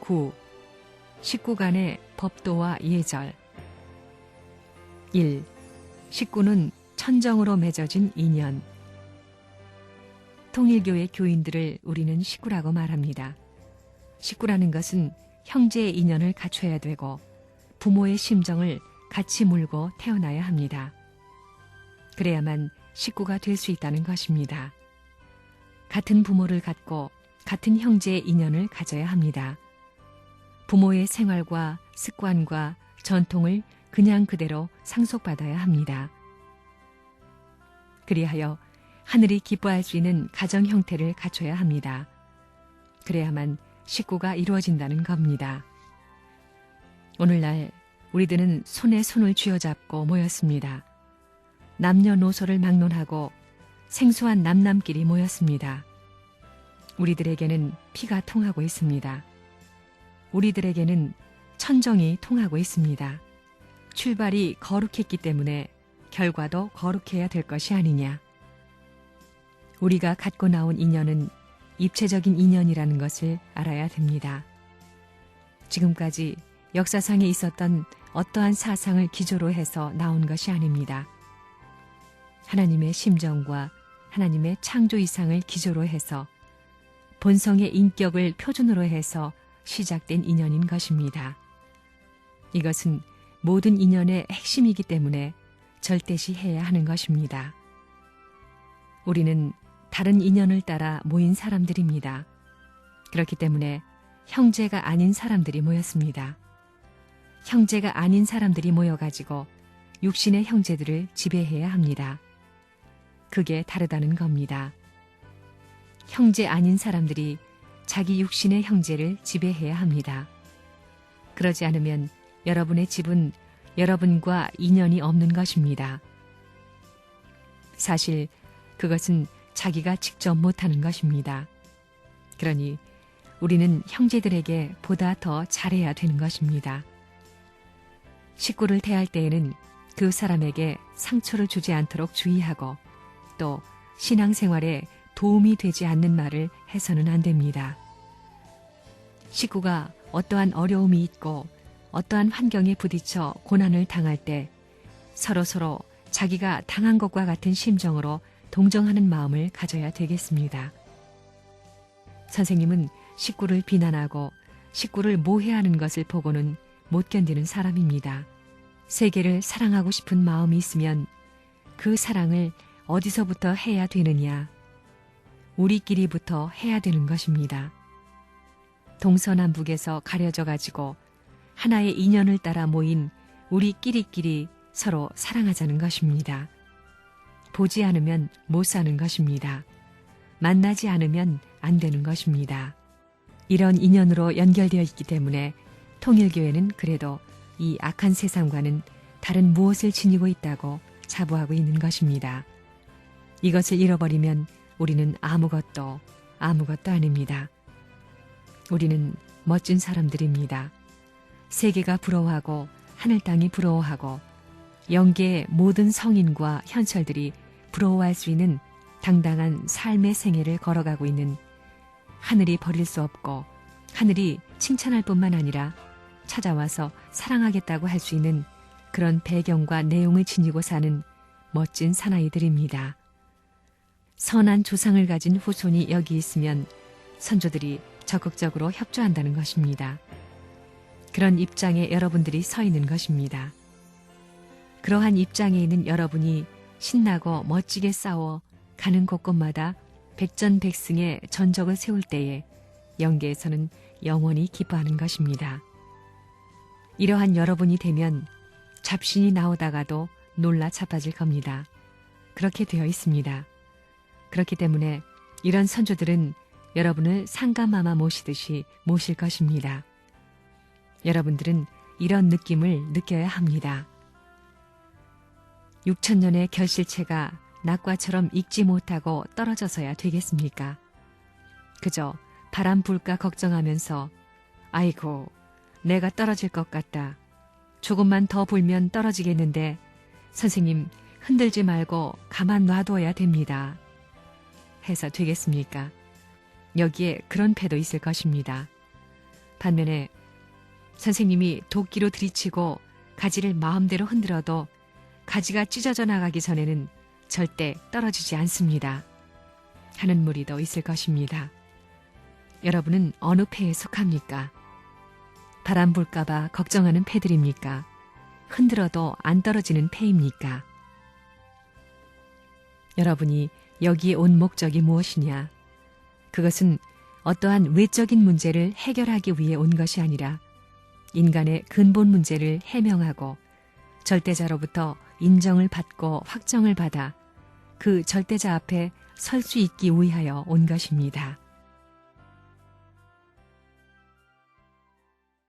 9. 식구 간의 법도와 예절. 1. 식구는 천정으로 맺어진 인연. 통일교회 교인들을 우리는 식구라고 말합니다. 식구라는 것은 형제의 인연을 갖춰야 되고 부모의 심정을 같이 물고 태어나야 합니다. 그래야만 식구가 될 수 있다는 것입니다. 같은 부모를 갖고 같은 형제의 인연을 가져야 합니다. 부모의 생활과 습관과 전통을 그냥 그대로 상속받아야 합니다. 그리하여 하늘이 기뻐할 수 있는 가정 형태를 갖춰야 합니다. 그래야만 식구가 이루어진다는 겁니다. 오늘날 우리들은 손에 손을 쥐어잡고 모였습니다. 남녀노소를 막론하고 생소한 남남끼리 모였습니다. 우리들에게는 피가 통하고 있습니다. 우리들에게는 천정이 통하고 있습니다. 출발이 거룩했기 때문에 결과도 거룩해야 될 것이 아니냐. 우리가 갖고 나온 인연은 입체적인 인연이라는 것을 알아야 됩니다. 지금까지 역사상에 있었던 어떠한 사상을 기조로 해서 나온 것이 아닙니다. 하나님의 심정과 하나님의 창조 이상을 기조로 해서 본성의 인격을 표준으로 해서 시작된 인연인 것입니다. 이것은 모든 인연의 핵심이기 때문에 절대시해야 하는 것입니다. 우리는 다른 인연을 따라 모인 사람들입니다. 그렇기 때문에 형제가 아닌 사람들이 모였습니다. 형제가 아닌 사람들이 모여가지고 육신의 형제들을 지배해야 합니다. 그게 다르다는 겁니다. 형제 아닌 사람들이 자기 육신의 형제를 지배해야 합니다. 그러지 않으면 여러분의 집은 여러분과 인연이 없는 것입니다. 사실 그것은 자기가 직접 못하는 것입니다. 그러니 우리는 형제들에게 보다 더 잘해야 되는 것입니다. 식구를 대할 때에는 그 사람에게 상처를 주지 않도록 주의하고 또 신앙생활에 도움이 되지 않는 말을 해서는 안 됩니다. 식구가 어떠한 어려움이 있고 어떠한 환경에 부딪혀 고난을 당할 때 서로서로 자기가 당한 것과 같은 심정으로 동정하는 마음을 가져야 되겠습니다. 선생님은 식구를 비난하고 식구를 모해하는 것을 보고는 못 견디는 사람입니다. 세계를 사랑하고 싶은 마음이 있으면 그 사랑을 어디서부터 해야 되느냐? 우리끼리부터 해야 되는 것입니다. 동서남북에서 가려져 가지고 하나의 인연을 따라 모인 우리끼리끼리 서로 사랑하자는 것입니다. 보지 않으면 못 사는 것입니다. 만나지 않으면 안 되는 것입니다. 이런 인연으로 연결되어 있기 때문에 통일교회는 그래도 이 악한 세상과는 다른 무엇을 지니고 있다고 자부하고 있는 것입니다. 이것을 잃어버리면 우리는 아무것도 아닙니다. 우리는 멋진 사람들입니다. 세계가 부러워하고 하늘 땅이 부러워하고 영계의 모든 성인과 현철들이 부러워할 수 있는 당당한 삶의 생애를 걸어가고 있는 하늘이 버릴 수 없고 하늘이 칭찬할 뿐만 아니라 찾아와서 사랑하겠다고 할 수 있는 그런 배경과 내용을 지니고 사는 멋진 사나이들입니다. 선한 조상을 가진 후손이 여기 있으면 선조들이 적극적으로 협조한다는 것입니다. 그런 입장에 여러분들이 서 있는 것입니다. 그러한 입장에 있는 여러분이 신나고 멋지게 싸워 가는 곳곳마다 백전백승의 전적을 세울 때에 영계에서는 영원히 기뻐하는 것입니다. 이러한 여러분이 되면 잡신이 나오다가도 놀라 자빠질 겁니다. 그렇게 되어 있습니다. 그렇기 때문에 이런 선조들은 여러분을 상가마마 모시듯이 모실 것입니다. 여러분들은 이런 느낌을 느껴야 합니다. 6천년의 결실체가 낙과처럼 익지 못하고 떨어져서야 되겠습니까? 그저 바람 불까 걱정하면서 아이고 내가 떨어질 것 같다. 조금만 더 불면 떨어지겠는데 선생님 흔들지 말고 가만 놔둬야 됩니다. 해서 되겠습니까? 여기에 그런 패도 있을 것입니다. 반면에 선생님이 도끼로 들이치고 가지를 마음대로 흔들어도 가지가 찢어져 나가기 전에는 절대 떨어지지 않습니다. 하는 무리도 있을 것입니다. 여러분은 어느 패에 속합니까? 바람 불까봐 걱정하는 패들입니까? 흔들어도 안 떨어지는 패입니까? 여러분이 여기에 온 목적이 무엇이냐? 그것은 어떠한 외적인 문제를 해결하기 위해 온 것이 아니라 인간의 근본 문제를 해명하고 절대자로부터 인정을 받고 확정을 받아 그 절대자 앞에 설 수 있기 위하여 온 것입니다.